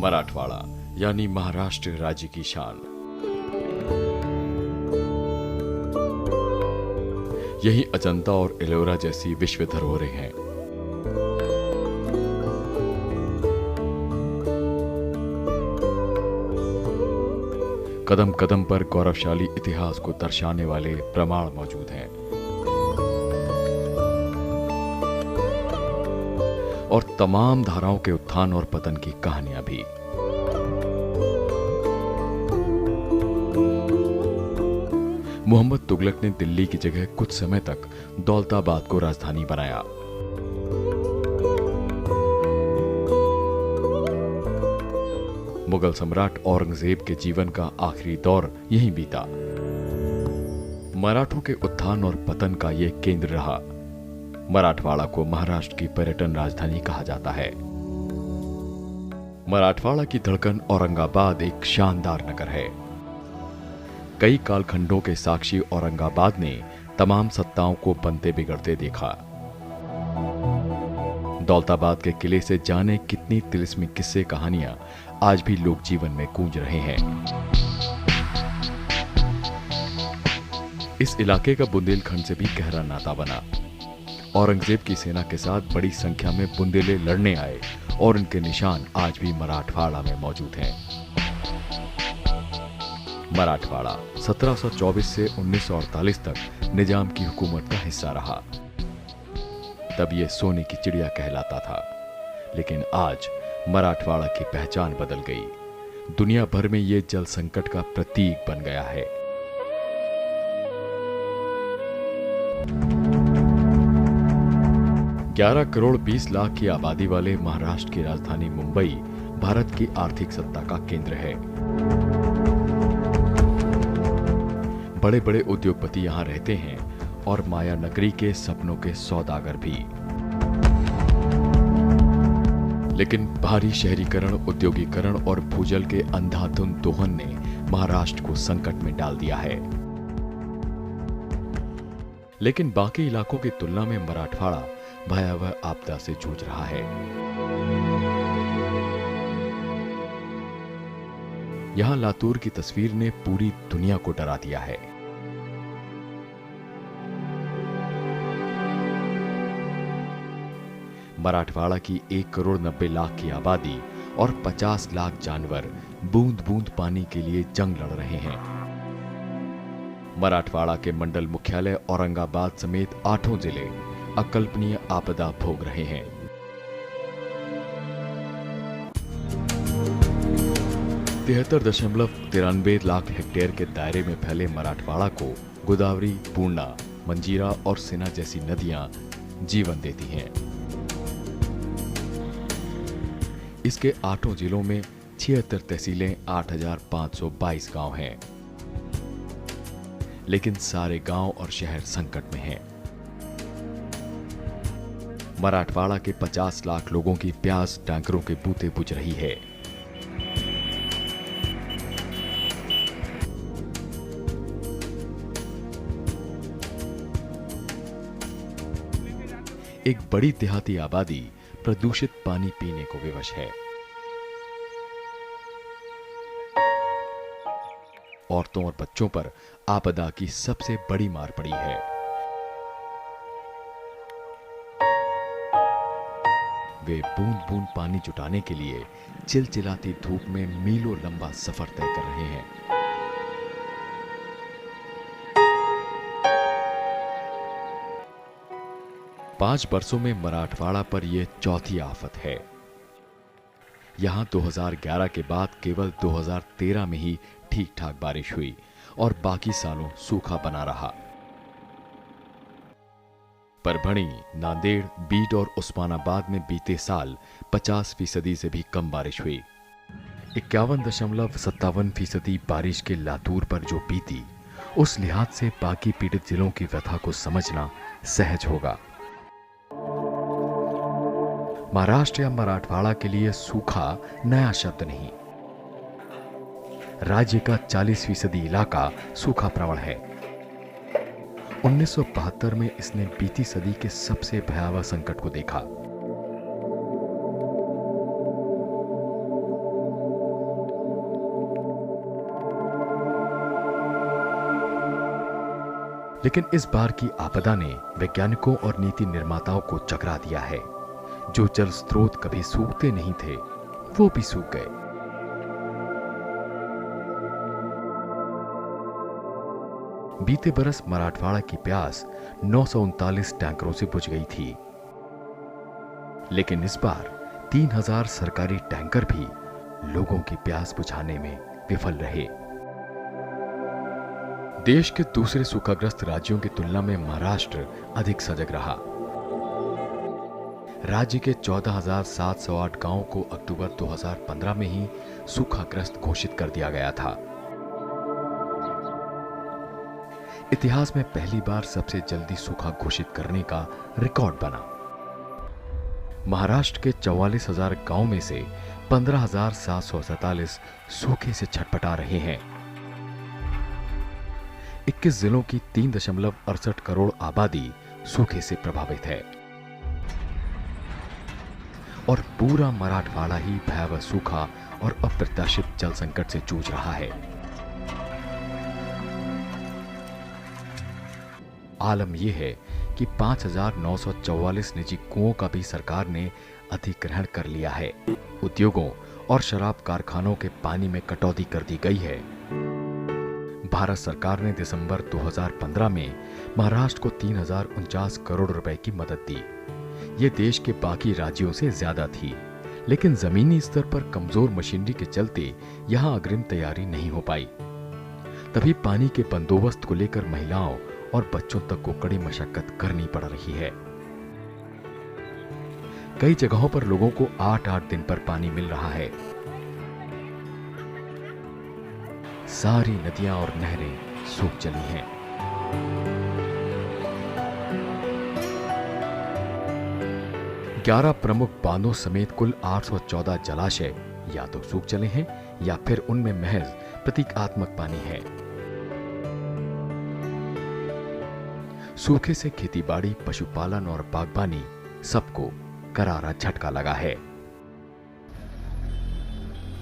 मराठवाड़ा यानी महाराष्ट्र राज्य की शान। यही अजंता और एलोरा जैसी विश्व धरोहरें हैं। कदम कदम पर गौरवशाली इतिहास को दर्शाने वाले प्रमाण मौजूद हैं और तमाम धाराओं के उत्थान और पतन की कहानियां भी। मोहम्मद तुगलक ने दिल्ली की जगह कुछ समय तक दौलताबाद को राजधानी बनाया। मुगल सम्राट औरंगजेब के जीवन का आखिरी दौर यहीं बीता। मराठों के उत्थान और पतन का यह केंद्र रहा। मराठवाड़ा को महाराष्ट्र की पर्यटन राजधानी कहा जाता है। मराठवाड़ा की धड़कन औरंगाबाद एक शानदार नगर है। कई कालखंडों के साक्षी औरंगाबाद ने तमाम सत्ताओं को बनते बिगड़ते देखा। दौलताबाद के किले से जाने कितनी तिलिस्मी किस्से कहानियां आज भी लोक जीवन में गूंज रहे हैं। इस इलाके का बुंदेलखंड से भी गहरा नाता बना। औरंगजेब की सेना के साथ बड़ी संख्या में बुंदेले लड़ने आए और इनके निशान आज भी मराठवाड़ा में मौजूद हैं। मराठवाड़ा 1724 से 1948 तक निजाम की हुकूमत का हिस्सा रहा। तब यह सोने की चिड़िया कहलाता था, लेकिन आज मराठवाड़ा की पहचान बदल गई। दुनिया भर में यह जल संकट का प्रतीक बन गया है। ग्यारह करोड़ 20 लाख की आबादी वाले महाराष्ट्र की राजधानी मुंबई भारत की आर्थिक सत्ता का केंद्र है। बड़े बड़े उद्योगपति यहां रहते हैं और माया नगरी के सपनों के सौदागर भी। लेकिन भारी शहरीकरण, औद्योगिकरण और भूजल के अंधाधुंध दोहन ने महाराष्ट्र को संकट में डाल दिया है। लेकिन बाकी इलाकों की तुलना में मराठवाड़ा भयावह आपदा से जूझ रहा है। यहां लातूर की तस्वीर ने पूरी दुनिया को डरा दिया है। मराठवाड़ा की 1 करोड़ 90 लाख की आबादी और 50 लाख जानवर बूंद बूंद पानी के लिए जंग लड़ रहे हैं। मराठवाड़ा के मंडल मुख्यालय औरंगाबाद समेत 8 जिले अकल्पनीय आपदा भोग रहे हैं। तिहत्तर 93 लाख हेक्टेयर के दायरे में फैले मराठवाड़ा को गोदावरी, पूर्णा, मंजीरा और सेना जैसी नदियां जीवन देती हैं। इसके 8 जिलों में 76 तहसीलें, 8522 गांव हैं। लेकिन सारे गांव और शहर संकट में हैं। मराठवाड़ा के 50 लाख लोगों की प्यास टैंकरों के बूते बुझ रही है। एक बड़ी देहाती आबादी प्रदूषित पानी पीने को विवश है। औरतों और बच्चों पर आपदा की सबसे बड़ी मार पड़ी है। वे बूंद बूंद पानी जुटाने के लिए चिलचिलाती धूप में मीलों लंबा सफर तय कर रहे हैं। पांच बरसों में मराठवाड़ा पर यह चौथी आफत है। यहां 2011 के बाद केवल 2013 में ही ठीक ठाक बारिश हुई और बाकी सालों सूखा बना रहा। परभणी, नांदेड़, बीड और उस्मानाबाद में बीते साल 50% से भी कम बारिश हुई। 51.57% बारिश के लातूर पर जो बीती, उस लिहाज से बाकी पीड़ित जिलों की व्यथा को समझना सहज होगा। महाराष्ट्र या मराठवाड़ा के लिए सूखा नया शब्द नहीं। राज्य का 40% इलाका सूखा प्रवण है। 1972 में इसने बीती सदी के सबसे भयावह संकट को देखा। लेकिन इस बार की आपदा ने वैज्ञानिकों और नीति निर्माताओं को चकरा दिया है। जो जल स्रोत कभी सूखते नहीं थे, वो भी सूख गए। बीते बरस मराठवाड़ा की प्यास 939 टैंकरों से बुझ गई थी, लेकिन इस बार 3000 सरकारी टैंकर भी लोगों की प्यास बुझाने में विफल रहे। देश के दूसरे सूखाग्रस्त राज्यों की तुलना में महाराष्ट्र अधिक सजग रहा। राज्य के 14,708 गांवों को अक्टूबर 2015 में ही सूखाग्रस्त घोषित कर दिया गया था। इतिहास में पहली बार सबसे जल्दी सूखा घोषित करने का रिकॉर्ड बना। महाराष्ट्र के 44,000 गांव में से 15,747 सूखे से छटपटा रहे हैं। 21 जिलों की 3.68 करोड़ आबादी सूखे से प्रभावित है और पूरा मराठवाड़ा ही भयावह सूखा और अप्रत्याशित जल संकट से जूझ रहा है। आलम यह है कि 5,944 निजी कुओं का भी सरकार ने अधिग्रहण कर लिया है। उद्योगों और शराब कारखानों के पानी में कटौती कर दी गई है। भारत सरकार ने दिसंबर 2015 में महाराष्ट्र को 3,049 करोड़ रुपए की मदद दी। ये देश के बाकी राज्यों से ज्यादा थी, लेकिन जमीनी स्तर पर कमजोर मशीनरी के चलते यहां अग्रिम तैयारी नहीं हो पाई। तभी पानी के बंदोबस्त को लेकर महिलाओं और बच्चों तक को कड़ी मशक्कत करनी पड़ रही है। कई जगहों पर लोगों को 8-8 दिन पर पानी मिल रहा है। सारी नदियां और नहरें सूख चली हैं। ग्यारह प्रमुख बांधों समेत कुल 814 जलाशय या तो सूख चले हैं या फिर उनमें महज प्रतीकात्मक पानी है। सूखे से खेतीबाड़ी, पशुपालन और बागबानी सबको करारा झटका लगा है।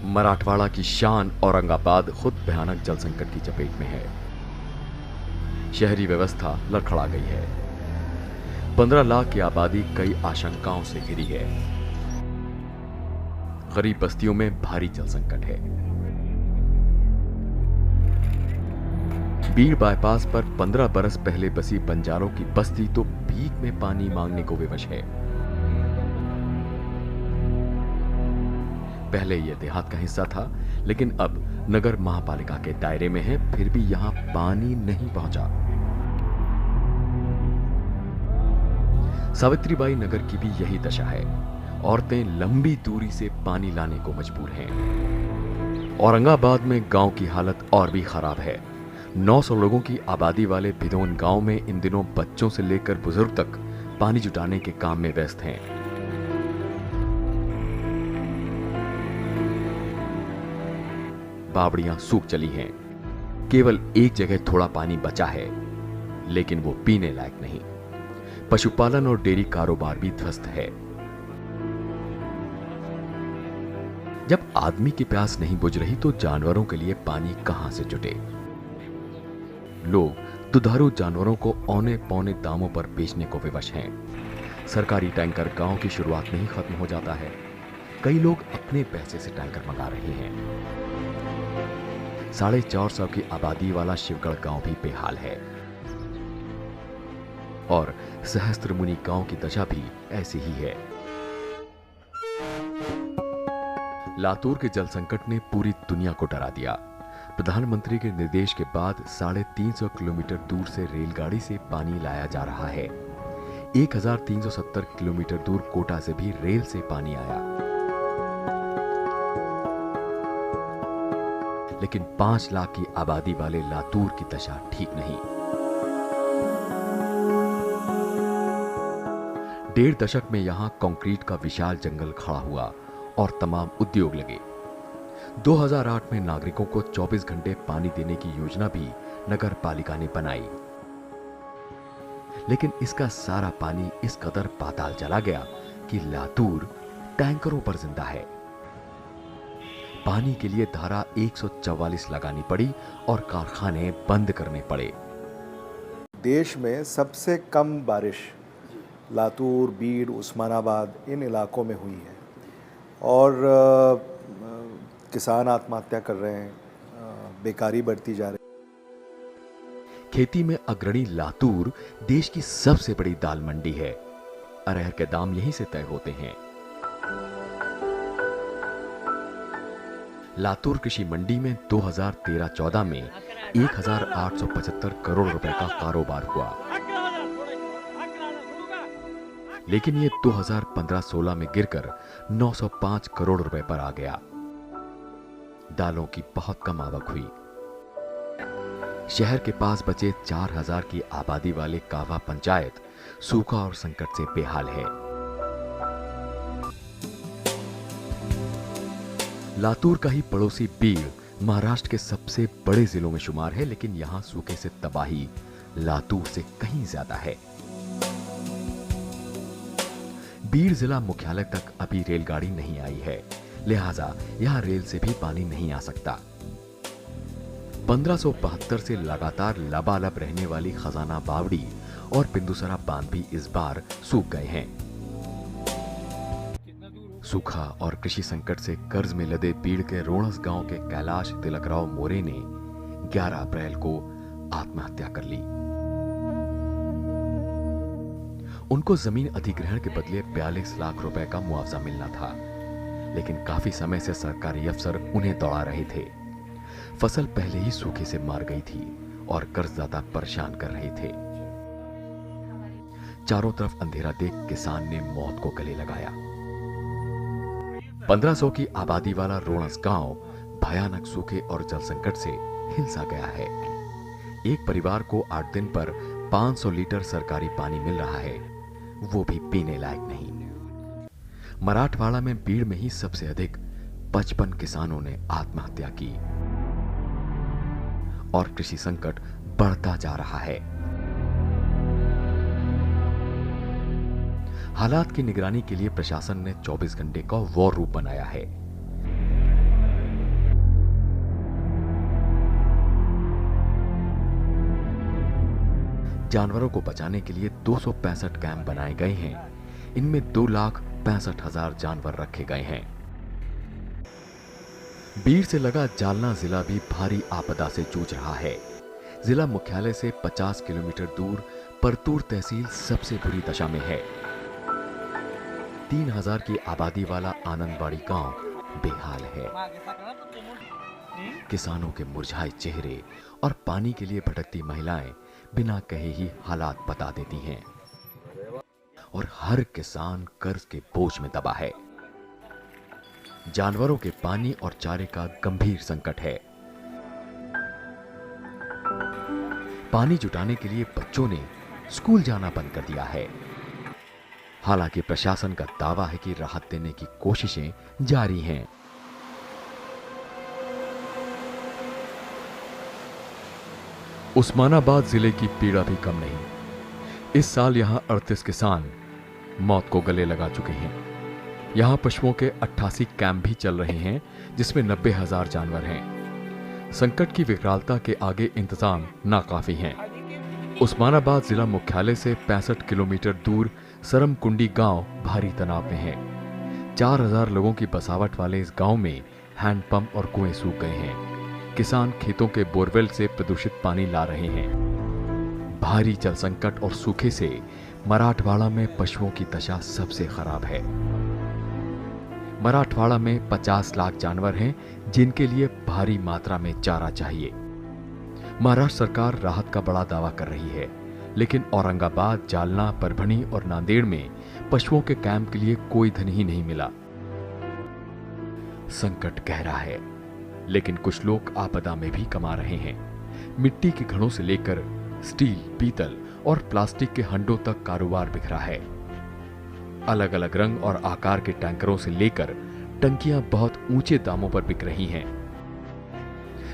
मराठवाड़ा की शान औरंगाबाद खुद भयानक जल संकट की चपेट में है। शहरी व्यवस्था लड़खड़ा गई है। 15 लाख की आबादी कई आशंकाओं से घिरी है। गरीब बस्तियों में भारी जल संकट है। बीड़ बाईपास पर 15 बरस पहले बसी बंजारों की बस्ती तो भीख में पानी मांगने को विवश है। पहले यह देहात का हिस्सा था, लेकिन अब नगर महापालिका के दायरे में है, फिर भी यहां पानी नहीं पहुंचा। सावित्रीबाई नगर की भी यही दशा है। औरतें लंबी दूरी से पानी लाने को मजबूर हैं। औरंगाबाद में गांव की हालत और भी खराब है। 900 लोगों की आबादी वाले भिदोन गांव में इन दिनों बच्चों से लेकर बुजुर्ग तक पानी जुटाने के काम में व्यस्त हैं। बावड़ियां सूख चली हैं। केवल एक जगह थोड़ा पानी बचा है, लेकिन वो पीने लायक नहीं। पशुपालन और डेयरी कारोबार भी ध्वस्त है। जब आदमी की प्यास नहीं बुझ रही तो जानवरों के लिए पानी कहां से जुटे। लोग दुधारू जानवरों को औने पौने दामों पर बेचने को विवश हैं। सरकारी टैंकर गांव की शुरुआत में ही खत्म हो जाता है। कई लोग अपने पैसे से टैंकर मंगा रहे हैं। 450 की आबादी वाला शिवगढ़ गांव भी बेहाल है और सहस्त्रमुनि गांव की दशा भी ऐसी ही है। लातूर के जल संकट ने पूरी दुनिया को डरा दिया। प्रधानमंत्री के निर्देश के बाद 350 किलोमीटर दूर से रेलगाड़ी से पानी लाया जा रहा है। 1370 किलोमीटर दूर कोटा से भी रेल से पानी आया, लेकिन 5 लाख की आबादी वाले लातूर की दशा ठीक नहीं। 1.5 दशक में यहां कंक्रीट का विशाल जंगल खड़ा हुआ और तमाम उद्योग लगे। 2008 में नागरिकों को 24 घंटे पानी देने की योजना भी नगर पालिका ने बनाई, लेकिन इसका सारा पानी इस कदर पाताल चला गया कि लातूर टैंकरों पर जिंदा है। पानी के लिए धारा 144 लगानी पड़ी और कारखाने बंद करने पड़े। देश में सबसे कम बारिश लातूर, बीड़, उस्मानाबाद इन इलाकों में हुई है और किसान आत्महत्या कर रहे हैं, बेकारी बढ़ती जा रही है। खेती में अग्रणी लातूर देश की सबसे बड़ी दाल मंडी है। अरहर के दाम यहीं से तय होते हैं। लातूर कृषि मंडी में 2013-14 में 1875 करोड़ रुपए का कारोबार हुआ, लेकिन ये 2015-16 में गिरकर 905 करोड़ रुपए पर आ गया। दालों की बहुत कम आवक हुई। शहर के पास बचे 4000 की आबादी वाले कावा पंचायत सूखा और संकट से बेहाल है। लातूर का ही पड़ोसी बीड़ महाराष्ट्र के सबसे बड़े जिलों में शुमार है, लेकिन यहां सूखे से तबाही लातूर से कहीं ज्यादा है। बीड़ जिला मुख्यालय तक अभी रेलगाड़ी नहीं आई है, लिहाजा यहां रेल से भी पानी नहीं आ सकता। 1572 से लगातार लबालब रहने वाली खजाना बावड़ी और बिंदुसरा बांध भी इस बार सूख गए हैं। सूखा और कृषि संकट से कर्ज में लदे बीड़ के रोणस गांव के कैलाश तिलकराव मोरे ने 11 अप्रैल को आत्महत्या कर ली। उनको जमीन अधिग्रहण के बदले 42 लाख रुपए का मुआवजा मिलना था, लेकिन काफी समय से सरकारी अफसर उन्हें दौड़ा रहे थे। फसल पहले ही सूखे से मार गई थी और कर्जदाता परेशान कर रहे थे। चारों तरफ अंधेरा देख किसान ने मौत को गले लगाया। 1500 की आबादी वाला रोणस गांव भयानक सूखे और जल संकट से हिलसा गया है। एक परिवार को 8 दिन पर 500 लीटर सरकारी पानी मिल रहा है, वो भी पीने लायक नहीं। मराठवाड़ा में बीड़ में ही सबसे अधिक 55 किसानों ने आत्महत्या की और कृषि संकट बढ़ता जा रहा है। हालात की निगरानी के लिए प्रशासन ने 24 घंटे का वॉर रूम बनाया है। जानवरों को बचाने के लिए 265 कैंप बनाए गए हैं। इनमें 2,65,000 जानवर रखे गए हैं। बीड़ से लगा जालना जिला भी भारी आपदा से जूझ रहा है। जिला मुख्यालय से 50 किलोमीटर दूर परतूर तहसील सबसे बुरी दशा में है। 3000 की आबादी वाला आनंदवाड़ी गांव बेहाल है। किसानों के मुरझाए चेहरे और पानी के लिए भटकती महिलाएं बिना कहे ही हालात बता देती हैं और हर किसान कर्ज के बोझ में दबा है। जानवरों के पानी और चारे का गंभीर संकट है। पानी जुटाने के लिए बच्चों ने स्कूल जाना बंद कर दिया है। हालांकि प्रशासन का दावा है कि राहत देने की कोशिशें जारी हैं। उस्मानाबाद जिले की पीड़ा भी कम नहीं। इस साल यहां 38 किसान मौत को गले लगा चुके हैं। यहां पशुओं के 88 कैंप भी चल रहे हैं, जिसमें 90,000 जानवर हैं। संकट की विकरालता के आगे इंतजाम नाकाफी हैं। उस्मानाबाद जिला मुख्यालय से 65 किलोमीटर दूर सरमकुंडी गांव भारी तनाव में है। 4000 लोगों की बसावट वाले इस गांव में हैंडपंप और कुएं सूख गए हैं। किसान खेतों के बोरवेल से प्रदूषित पानी ला रहे हैं। भारी जल संकट और सूखे से मराठवाड़ा में पशुओं की दशा सबसे खराब है। मराठवाड़ा में 50 लाख जानवर हैं, जिनके लिए भारी मात्रा में चारा चाहिए। महाराष्ट्र सरकार राहत का बड़ा दावा कर रही है, लेकिन औरंगाबाद, जालना, परभणी और नांदेड़ में पशुओं के कैंप के लिए कोई धन ही नहीं मिला। संकट गहरा है, लेकिन कुछ लोग आपदा में भी कमा रहे हैं। मिट्टी के घड़ों से लेकर स्टील, पीतल और प्लास्टिक के हंडों तक कारोबार बिखरा है। अलग अलग रंग और आकार के टैंकरों से लेकर टंकियां बहुत ऊंचे दामों पर बिक रही हैं।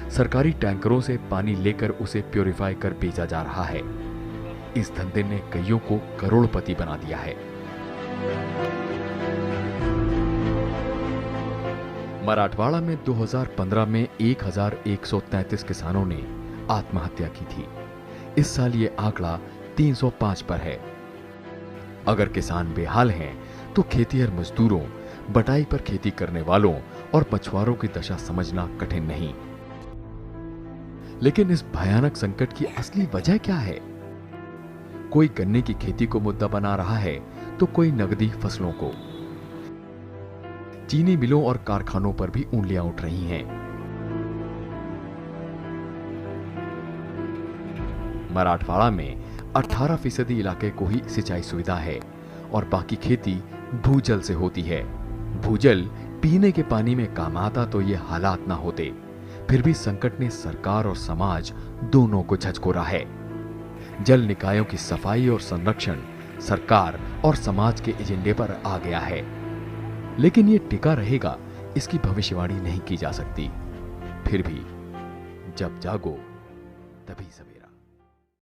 सरकारी टैंकरों से पानी लेकर उसे प्यूरिफाई कर बेचा जा रहा है। इस धंधे ने कईयों को करोड़पति बना दिया है। मराठवाड़ा में 2015 में 1133 किसानों ने आत्महत्या की थी। इस साल ये आंकड़ा 305 पर है। अगर किसान बेहाल हैं, तो खेतिहर मजदूरों, बटाई पर खेती करने वालों और मछुआरों की दशा समझना कठिन नहीं। लेकिन इस भयानक संकट की असली वजह क्या है? कोई गन्ने की खेती को मुद्दा बना रहा है, तो कोई नकदी फसलों को। चीनी मिलों और कारखानों पर भी उंगलियां उठ रही हैं। मराठवाड़ा में 18% इलाके को ही सिंचाई सुविधा है और बाकी खेती भूजल से होती है। भूजल पीने के पानी में काम आता तो ये हालात ना होते। फिर भी संकट ने सरकार और समाज दोनों को झकझोरा है। जल निकायों की सफाई और संरक्षण सरकार और समाज के एजेंडे पर आ गया है, लेकिन ये टिका रहेगा, इसकी भविष्यवाणी नहीं की जा सकती। फिर भी जब जागो तभी सवेरा।